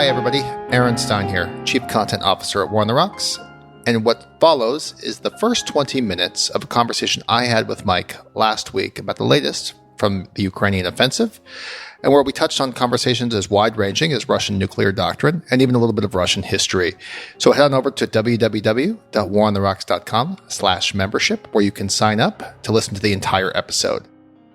Hi, everybody. Aaron Stein here, Chief Content Officer at War on the Rocks. And what follows is the first 20 minutes of a conversation I had with Mike last week about the latest from the Ukrainian offensive, and where we touched on conversations as wide-ranging as Russian nuclear doctrine and even a little bit of Russian history. So head on over to www.warontherocks.com/membership, where you can sign up to listen to the entire episode.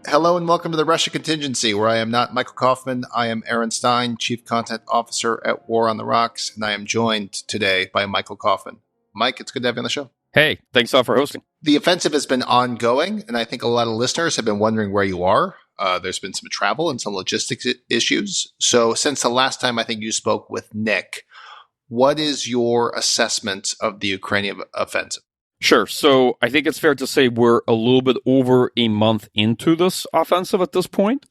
Hello and welcome to the Russia Contingency, where I am not Michael Kofman. I am Aaron Stein, Chief Content Officer at War on the Rocks, and I am joined today by Michael Kofman. Mike, it's good to have you on the show. Hey, thanks all for hosting. The offensive has been ongoing, and I think a lot of listeners have been wondering where you are. There's been some travel and some logistics issues. So since the last time I think you spoke with Nick, what is your assessment of the Ukrainian offensive? Sure. So I think it's fair to say we're a little bit over a month into this offensive at this point.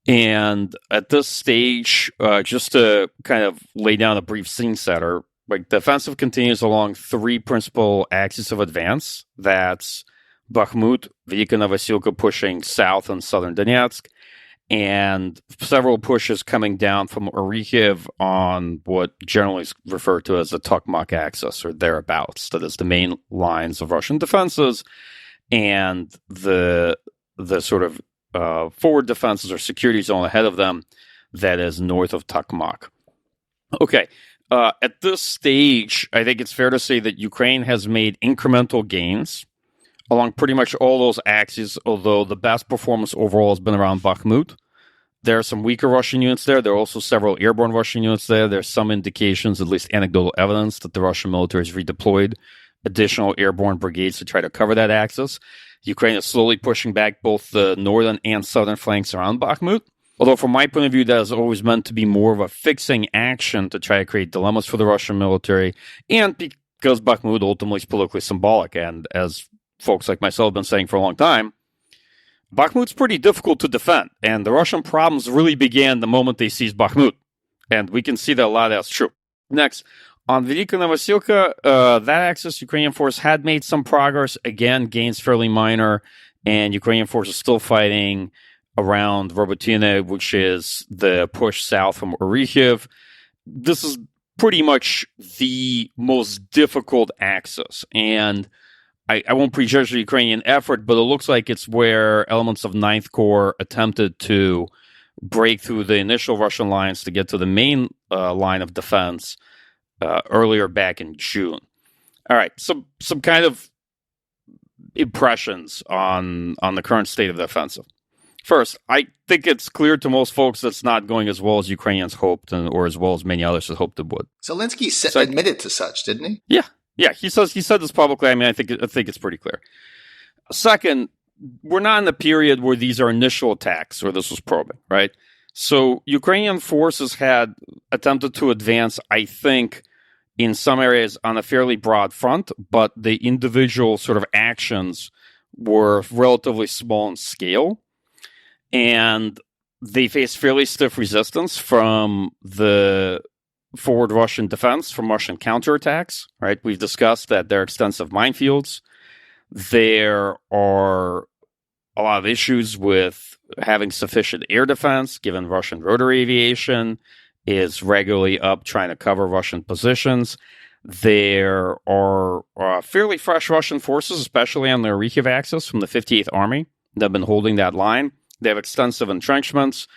And at this stage, just to kind of lay down a brief scene setter, like the offensive continues along three principal axes of advance. That's Bakhmut, Velika Novosilka pushing south and southern Donetsk, and several pushes coming down from Orikhiv on what generally is referred to as the Tokmak axis or thereabouts. That is the main lines of Russian defenses, and the sort of forward defenses or security zone ahead of them that is north of Tokmak. Okay. At this stage, I think it's fair to say that Ukraine has made incremental gains along pretty much all those axes, although the best performance overall has been around Bakhmut. There are some weaker Russian units there. There are also several airborne Russian units there. There's some indications, at least anecdotal evidence, that the Russian military has redeployed additional airborne brigades to try to cover that axis. Ukraine is slowly pushing back both the northern and southern flanks around Bakhmut. Although from my point of view, that is always meant to be more of a fixing action to try to create dilemmas for the Russian military, and because Bakhmut ultimately is politically symbolic. And as folks like myself have been saying for a long time, Bakhmut's pretty difficult to defend, and the Russian problems really began the moment they seized Bakhmut, and we can see that a lot of that's true. Next, on Velika Novosilka, that axis, Ukrainian force had made some progress. Again, gains fairly minor, and Ukrainian forces still fighting around Robotyne, which is the push south from Orikhiv. This is pretty much the most difficult axis, and I won't prejudge the Ukrainian effort, but it looks like it's where elements of Ninth Corps attempted to break through the initial Russian lines to get to the main line of defense earlier back in June. All right, some kind of impressions on the current state of the offensive. First, I think it's clear to most folks that it's not going as well as Ukrainians hoped, or as well as many others had hoped it would. Zelensky admitted to such, didn't he? Yeah, he said this publicly. I mean, I think it's pretty clear. Second, we're not in the period where these are initial attacks or this was probing, right? So Ukrainian forces had attempted to advance, I think, in some areas on a fairly broad front, but the individual sort of actions were relatively small in scale. And they faced fairly stiff resistance from the forward Russian defense, from Russian counterattacks, right? We've discussed that there are extensive minefields. There are a lot of issues with having sufficient air defense, given Russian rotary aviation is regularly up trying to cover Russian positions. There are fairly fresh Russian forces, especially on the Orikhiv axis from the 58th Army, that have been holding that line. They have extensive entrenchments,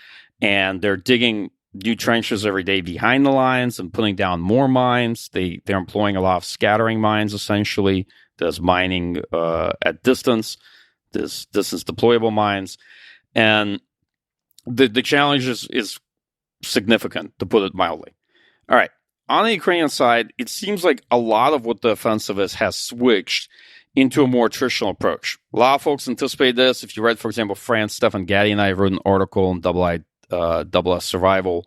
and they're digging new trenches every day behind the lines and putting down more mines. They're employing a lot of scattering mines, essentially. There's mining at distance. There's distance deployable mines. And the challenge is significant, to put it mildly. All right. On the Ukrainian side, it seems like a lot of what the offensive is has switched into a more attritional approach. A lot of folks anticipate this. If you read, for example, Stefan Gaddy and I wrote an article in Double S Survival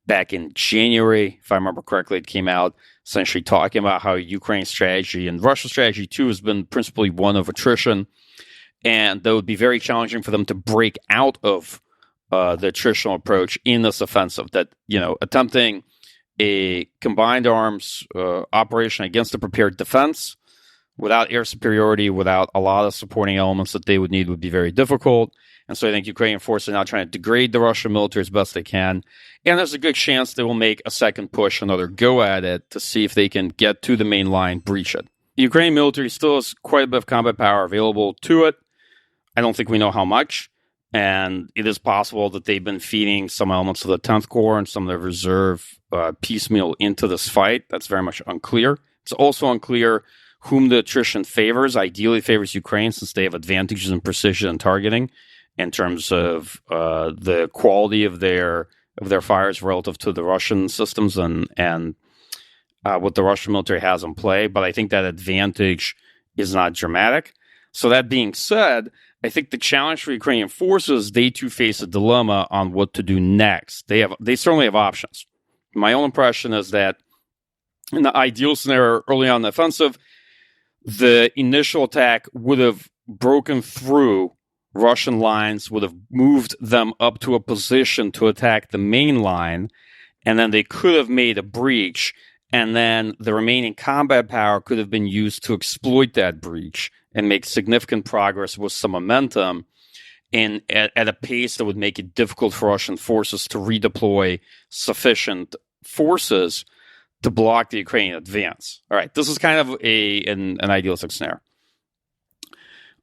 back in January, if I remember correctly, it came out essentially talking about how Ukraine's strategy and Russia's strategy too has been principally one of attrition, and that would be very challenging for them to break out of the attritional approach in this offensive. That, attempting a combined arms operation against a prepared defense without air superiority, without a lot of supporting elements that they would need, would be very difficult. And so I think Ukrainian forces are now trying to degrade the Russian military as best they can. And there's a good chance they will make a second push, another go at it to see if they can get to the main line, breach it. The Ukrainian military still has quite a bit of combat power available to it. I don't think we know how much. And it is possible that they've been feeding some elements of the 10th Corps and some of the reserve piecemeal into this fight. That's very much unclear. It's also unclear whom the attrition favors. Ideally favors Ukraine since they have advantages in precision and targeting in terms of the quality of their fires relative to the Russian systems and what the Russian military has in play. But I think that advantage is not dramatic. So that being said, I think the challenge for Ukrainian forces, they too face a dilemma on what to do next. They certainly have options. My own impression is that in the ideal scenario early on in the offensive, the initial attack would have broken through Russian lines, would have moved them up to a position to attack the main line, and then they could have made a breach, and then the remaining combat power could have been used to exploit that breach and make significant progress with some momentum at a pace that would make it difficult for Russian forces to redeploy sufficient forces to block the Ukrainian advance. All right, this is kind of an idealistic scenario.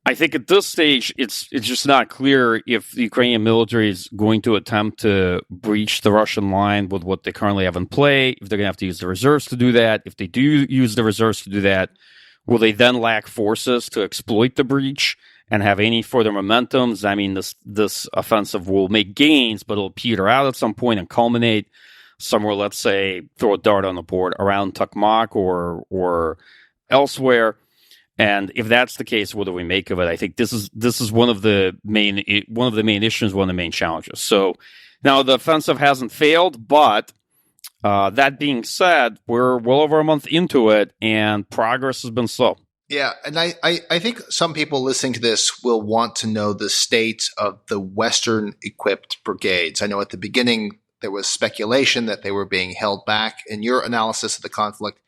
I think at this stage, it's just not clear if the Ukrainian military is going to attempt to breach the Russian line with what they currently have in play, if they're going to have to use the reserves to do that. If they do use the reserves to do that, will they then lack forces to exploit the breach and have any further momentums? I mean, this offensive will make gains, but it'll peter out at some point and culminate somewhere, let's say, throw a dart on the board around Tokmak or elsewhere. And if that's the case, what do we make of it? I think this is one of the main issues, one of the main challenges. So now the offensive hasn't failed, but that being said, we're well over a month into it, and progress has been slow. Yeah, and I think some people listening to this will want to know the state of the Western-equipped brigades. I know at the beginning there was speculation that they were being held back, and your analysis of the conflict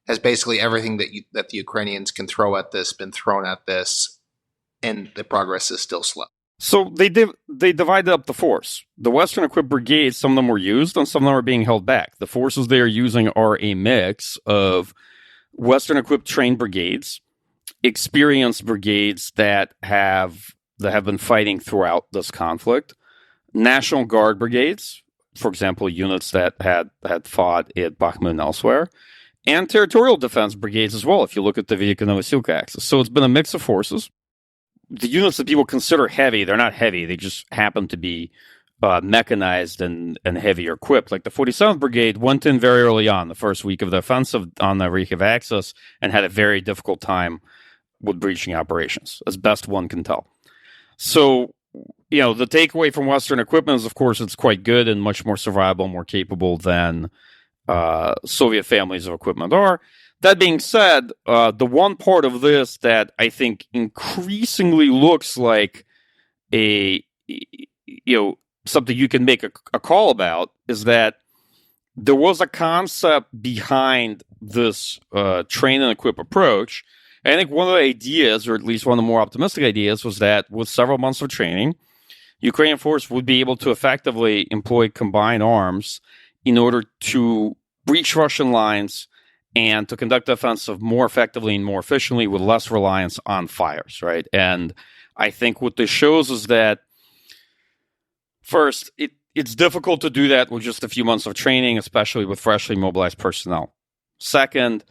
has basically everything that the Ukrainians can throw at this been thrown at this, and the progress is still slow. So they divided up the force. The Western-equipped brigades, some of them were used, and some of them are being held back. The forces they are using are a mix of Western-equipped trained brigades, experienced brigades that have been fighting throughout this conflict, National Guard brigades, for example, units that had fought at Bakhmut and elsewhere, and territorial defense brigades as well, if you look at the Velikonovosilka axis. So it's been a mix of forces. The units that people consider heavy, they're not heavy. They just happen to be mechanized and heavier equipped. Like the 47th Brigade went in very early on, the first week of the offensive on the Rykov axis, and had a very difficult time with breaching operations, as best one can tell. So, the takeaway from Western equipment is, of course, it's quite good and much more survivable, more capable than Soviet families of equipment are. That being said, the one part of this that I think increasingly looks like something you can make a call about is that there was a concept behind this train and equip approach. And I think one of the ideas, or at least one of the more optimistic ideas, was that with several months of training, Ukrainian force would be able to effectively employ combined arms in order to breach Russian lines and to conduct the offensive more effectively and more efficiently with less reliance on fires, right? And I think what this shows is that, first, it's difficult to do that with just a few months of training, especially with freshly mobilized personnel. Second,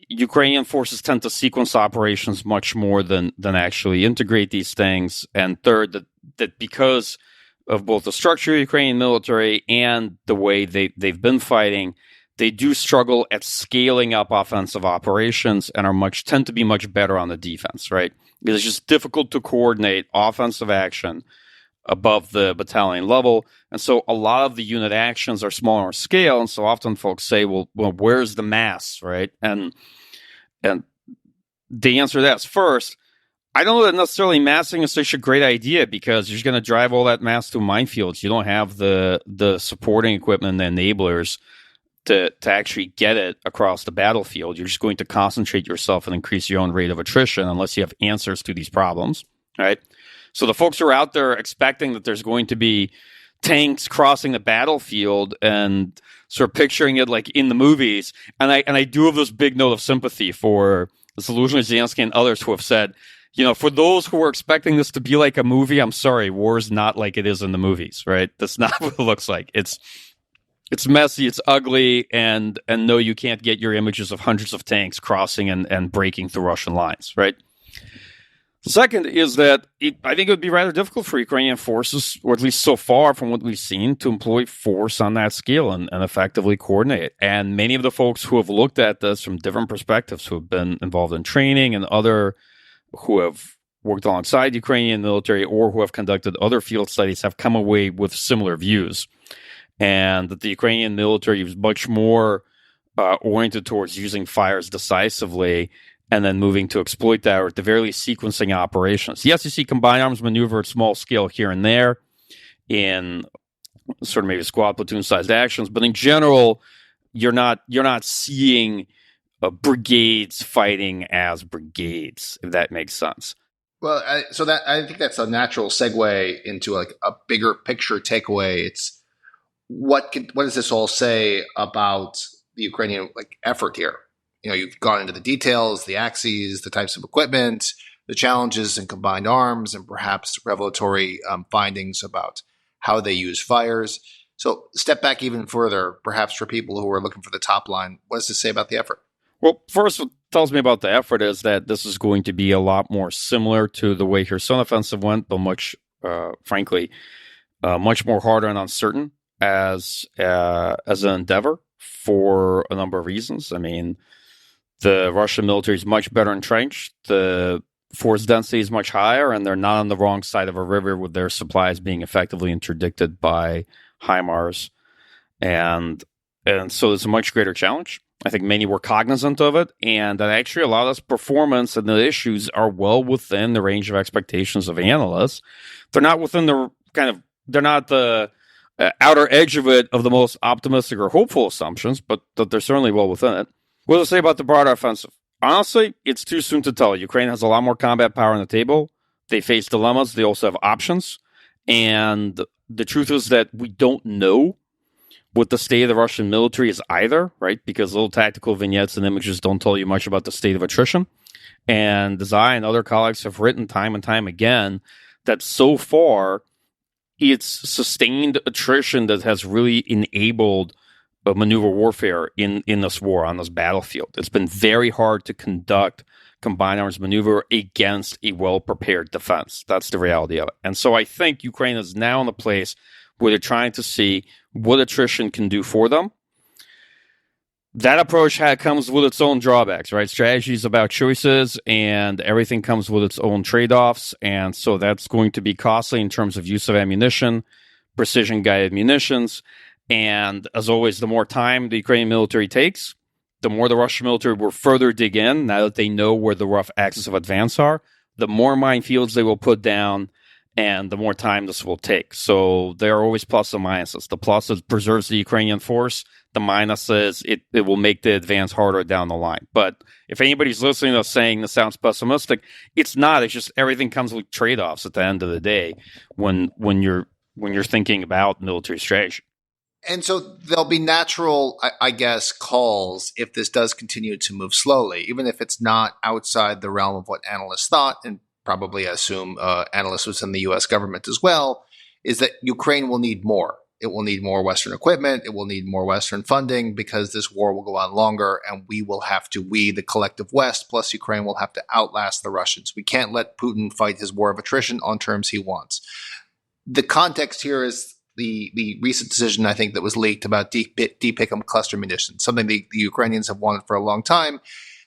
Ukrainian forces tend to sequence operations much more than actually integrate these things. And third, that because of both the structure of the Ukrainian military and the way they've been fighting, they do struggle at scaling up offensive operations and tend to be much better on the defense, right? Because it's just difficult to coordinate offensive action above the battalion level. And so a lot of the unit actions are smaller scale. And so often folks say, well, where's the mass, right? And the answer to that is, first, I don't know that necessarily massing is such a great idea because you're just going to drive all that mass through minefields. You don't have the supporting equipment and the enablers to actually get it across the battlefield. You're just going to concentrate yourself and increase your own rate of attrition unless you have answers to these problems, right? So the folks who are out there expecting that there's going to be tanks crossing the battlefield and sort of picturing it like in the movies. And I do have this big note of sympathy for Zaluzhny, Zelensky, and others who have said, for those who are expecting this to be like a movie, I'm sorry, war is not like it is in the movies, right? That's not what it looks like. It's messy, it's ugly, and no, you can't get your images of hundreds of tanks crossing and breaking through Russian lines, right? The second is that I think it would be rather difficult for Ukrainian forces, or at least so far from what we've seen, to employ force on that scale and effectively coordinate. And many of the folks who have looked at this from different perspectives, who have been involved in training and other who have worked alongside the Ukrainian military or who have conducted other field studies have come away with similar views. And that the Ukrainian military is much more oriented towards using fires decisively and then moving to exploit that, or at the very least sequencing operations. Yes, you see combined arms maneuver at small scale here and there in sort of maybe squad platoon-sized actions, but in general, you're not seeing brigades fighting as brigades, if that makes sense. Well, I think that's a natural segue into like a bigger picture takeaway. It's what does this all say about the Ukrainian effort here? You've gone into the details, the axes, the types of equipment, the challenges in combined arms, and perhaps revelatory findings about how they use fires. So step back even further, perhaps for people who are looking for the top line. What does this say about the effort? Well, first, what tells me about the effort is that this is going to be a lot more similar to the way Kherson offensive went, but much more harder and uncertain as an endeavor for a number of reasons. I mean, the Russian military is much better entrenched. The force density is much higher, and they're not on the wrong side of a river with their supplies being effectively interdicted by HIMARS. And so it's a much greater challenge. I think many were cognizant of it, and that actually a lot of this performance and the issues are well within the range of expectations of analysts. They're not within they're not the outer edge of it of the most optimistic or hopeful assumptions, but that they're certainly well within it. What do I say about the broader offensive? Honestly, it's too soon to tell. Ukraine has a lot more combat power on the table. They face dilemmas. They also have options. And the truth is that we don't know what the state of the Russian military is either, right? Because little tactical vignettes and images don't tell you much about the state of attrition. And as I and other colleagues have written time and time again, that so far, it's sustained attrition that has really enabled maneuver warfare in this war, on this battlefield. It's been very hard to conduct combined arms maneuver against a well-prepared defense. That's the reality of it. And so I think Ukraine is now in a place where they're trying to see what attrition can do for them. That approach comes with its own drawbacks, right? Strategy is about choices, and everything comes with its own trade-offs. And so that's going to be costly in terms of use of ammunition, precision-guided munitions. And as always, the more time the Ukrainian military takes, the more the Russian military will further dig in, now that they know where the rough axes of advance are, the more minefields they will put down, and the more time this will take. So there are always plus and minuses. The plus is preserves the Ukrainian force. The minus is it will make the advance harder down the line. But if anybody's listening to us saying this sounds pessimistic, it's not. It's just everything comes with trade-offs at the end of the day when you're thinking about military strategy. And so there'll be natural, I guess, calls if this does continue to move slowly, even if it's not outside the realm of what analysts thought, and probably assume analysts within the U.S. government as well, is that Ukraine will need more. It will need more Western equipment. It will need more Western funding because this war will go on longer, and we, the collective West, plus Ukraine, will have to outlast the Russians. We can't let Putin fight his war of attrition on terms he wants. The context here is the recent decision, I think, that was leaked about DPICM cluster munitions, something the Ukrainians have wanted for a long time.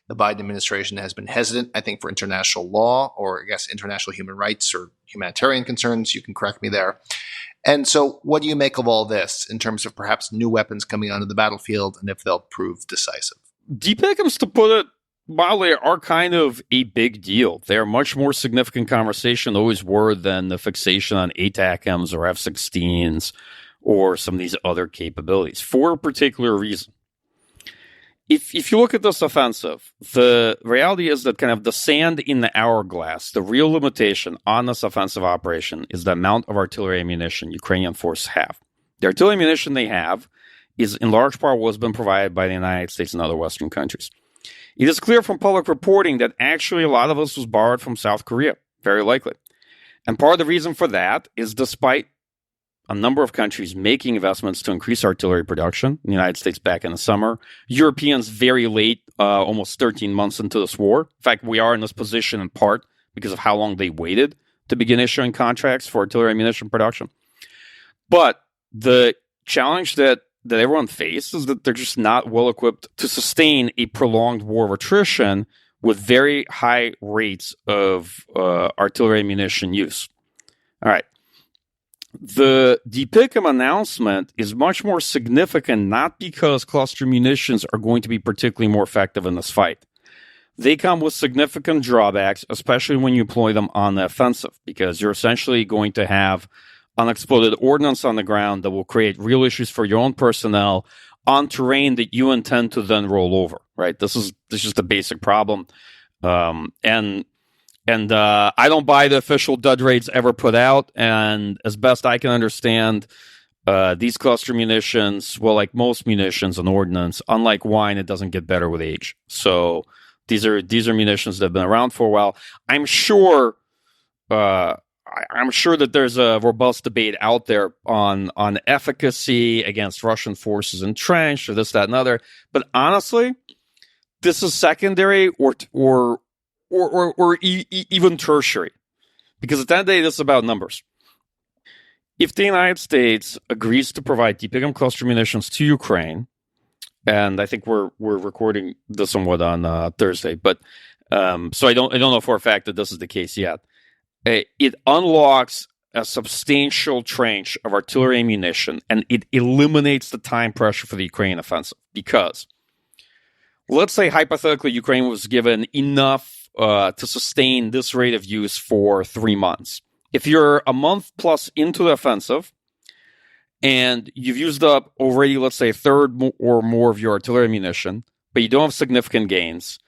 The Biden administration has been hesitant, I think, for international law, or I guess international human rights or humanitarian concerns. You can correct me there. And so what do you make of all this in terms of perhaps new weapons coming onto the battlefield and if they'll prove decisive? DPICMs, to put it mildly, are kind of a big deal. They're a much more significant conversation, always were, than the fixation on ATACMs or F-16s or some of these other capabilities for a particular reason. if you look at this offensive, the reality is that kind of the sand in the hourglass, the real limitation on this offensive operation is the amount of artillery ammunition Ukrainian forces have. The artillery ammunition they have is in large part what has been provided by the United States and other Western countries. It is clear from public reporting that actually a lot of this was borrowed from South Korea, very likely. And part of the reason for that is despite a number of countries making investments to increase artillery production, the United States back in the summer, Europeans very late, almost 13 months into this war. In fact, we are in this position in part because of how long they waited to begin issuing contracts for artillery ammunition production. But the challenge that everyone faced is that they're just not well equipped to sustain a prolonged war of attrition with very high rates of artillery ammunition use. All right. The DPICM announcement is much more significant not because cluster munitions are going to be particularly more effective in this fight. They come with significant drawbacks, especially when you employ them on the offensive, because you're essentially going to have unexploded ordnance on the ground that will create real issues for your own personnel on terrain that you intend to then roll over, right? This is the basic problem. And I don't buy the official dud rates ever put out. And as best I can understand, these cluster munitions, well, like most munitions and ordnance, unlike wine, it doesn't get better with age. So these are munitions that have been around for a while. I'm sure that there's a robust debate out there on efficacy against Russian forces entrenched or this, that, and other. But honestly, this is secondary or even tertiary, because at the end of the day, this is about numbers. If the United States agrees to provide DPICM cluster munitions to Ukraine, and I think we're recording this somewhat on Thursday, but so I don't know for a fact that this is the case yet. It unlocks a substantial tranche of artillery ammunition, and it eliminates the time pressure for the Ukrainian offensive. Because let's say hypothetically Ukraine was given enough to sustain this rate of use for 3 months. If you're a month plus into the offensive and you've used up already, let's say, a third or more of your artillery ammunition, but you don't have significant gains,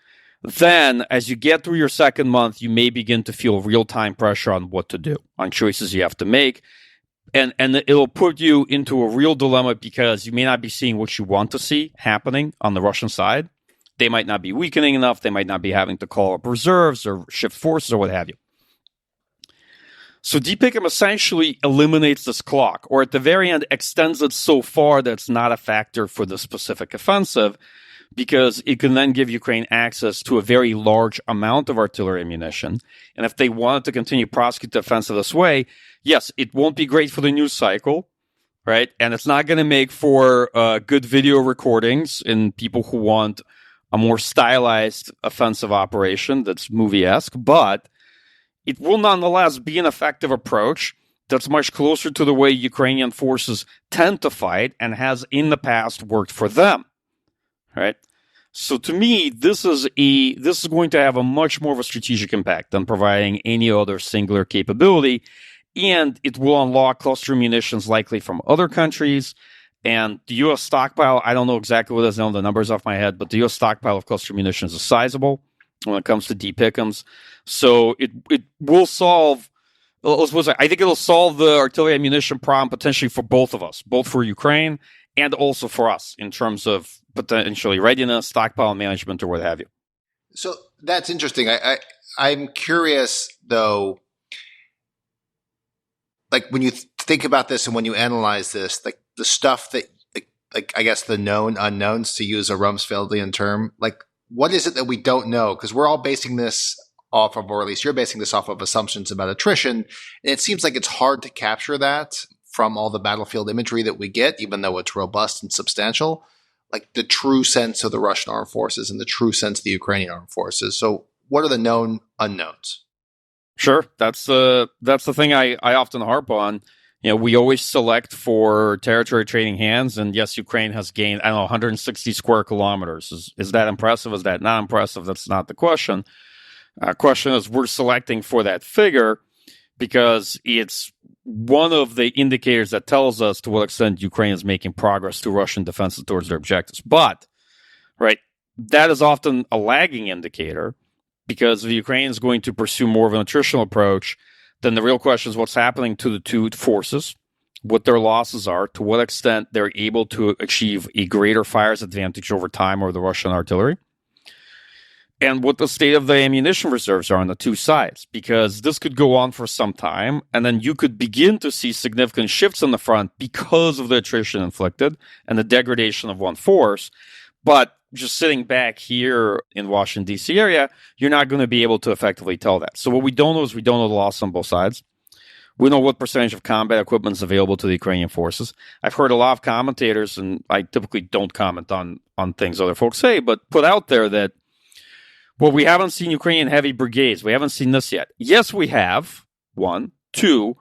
then as you get through your second month, you may begin to feel real-time pressure on what to do, on choices you have to make. And it'll put you into a real dilemma because you may not be seeing what you want to see happening on the Russian side. They might not be weakening enough. They might not be having to call up reserves or shift forces or what have you. So DPICM essentially eliminates this clock, or at the very end extends it so far that it's not a factor for the specific offensive, because it can then give Ukraine access to a very large amount of artillery ammunition. And if they wanted to continue prosecute the offensive this way, yes, it won't be great for the news cycle, right? And it's not going to make for good video recordings in people who want a more stylized offensive operation that's movie-esque, but it will nonetheless be an effective approach that's much closer to the way Ukrainian forces tend to fight and has in the past worked for them, right? So to me, this is going to have a much more of a strategic impact than providing any other singular capability, and it will unlock cluster munitions likely from other countries. And the U.S. stockpile, I don't know exactly what it is, I don't know the numbers off my head, but the U.S. stockpile of cluster munitions is sizable when it comes to DPICMs. So it will solve, I think it'll solve the artillery ammunition problem potentially for both of us, both for Ukraine and also for us in terms of potentially readiness, stockpile management, or what have you. So that's interesting. I'm curious, though, like when you think about this and when you analyze this, like the stuff that, like I guess the known unknowns, to use a Rumsfeldian term, like what is it that we don't know? Because we're all basing this off of, or at least you're basing this off of assumptions about attrition. And it seems like it's hard to capture that from all the battlefield imagery that we get, even though it's robust and substantial, like the true sense of the Russian armed forces and the true sense of the Ukrainian armed forces. So what are the known unknowns? Sure. That's the thing I often harp on. You know, we always select for territory trading hands, and yes, Ukraine has gained, 160 square kilometers. Is that impressive? Is that not impressive? That's not the question. Question is, we're selecting for that figure because it's one of the indicators that tells us to what extent Ukraine is making progress to Russian defenses towards their objectives. But, right, that is often a lagging indicator, because if Ukraine is going to pursue more of an attritional approach, then the real question is what's happening to the two forces, what their losses are, to what extent they're able to achieve a greater fire's advantage over time over the Russian artillery, and what the state of the ammunition reserves are on the two sides, because this could go on for some time, and then you could begin to see significant shifts on the front because of the attrition inflicted and the degradation of one force. But just sitting back here in Washington, D.C. area, you're not going to be able to effectively tell that. So what we don't know is we don't know the loss on both sides. We know what percentage of combat equipment is available to the Ukrainian forces. I've heard a lot of commentators, and I typically don't comment on things other folks say, but put out there that, well, we haven't seen Ukrainian heavy brigades. We haven't seen this yet. Yes, we have. One. Two,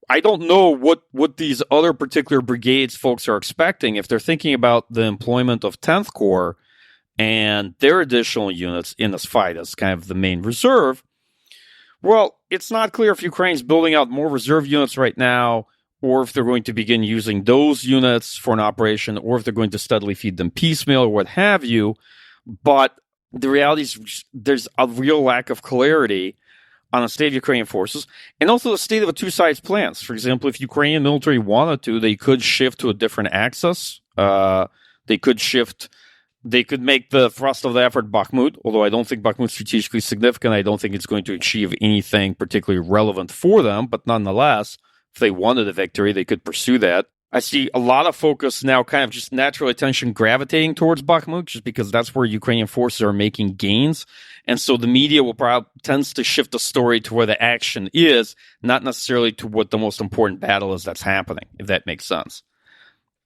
I don't know what these other particular brigades folks are expecting if they're thinking about the employment of 10th Corps and their additional units in this fight as kind of the main reserve. Well, it's not clear if Ukraine's building out more reserve units right now, or if they're going to begin using those units for an operation, or if they're going to steadily feed them piecemeal or what have you. But the reality is there's a real lack of clarity on the state of Ukrainian forces, and also the state of the two sides' plans. For example, if Ukrainian military wanted to, they could shift to a different axis. They could make the thrust of the effort Bakhmut, although I don't think Bakhmut's strategically significant. I don't think it's going to achieve anything particularly relevant for them, but nonetheless, if they wanted a victory, they could pursue that. I see a lot of focus now, kind of just natural attention gravitating towards Bakhmut, just because that's where Ukrainian forces are making gains. And so the media tends to shift the story to where the action is, not necessarily to what the most important battle is that's happening, if that makes sense.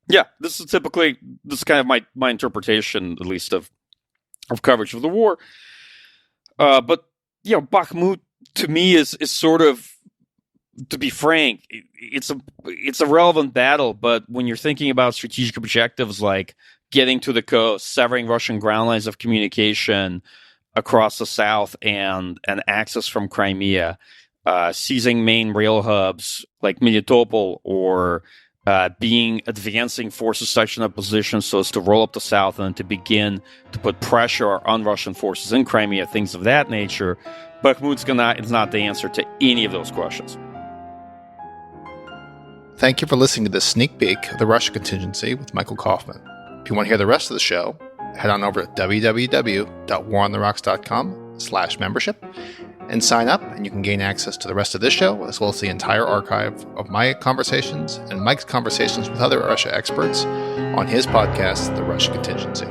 Yeah, this is kind of my interpretation, at least, of coverage of the war. But, Bakhmut, to me, is sort of, to be frank, it's a relevant battle, but when you're thinking about strategic objectives like getting to the coast, severing Russian ground lines of communication across the south and access from Crimea, seizing main rail hubs like Melitopol, or advancing forces such in a position so as to roll up the south and to begin to put pressure on Russian forces in Crimea, things of that nature, Bakhmut's is not the answer to any of those questions. Thank you for listening to this sneak peek of the Russia Contingency with Michael Kofman. If you want to hear the rest of the show, head on over to www.warontherocks.com/membership and sign up, and you can gain access to the rest of this show, as well as the entire archive of my conversations and Mike's conversations with other Russia experts on his podcast, The Russia Contingency.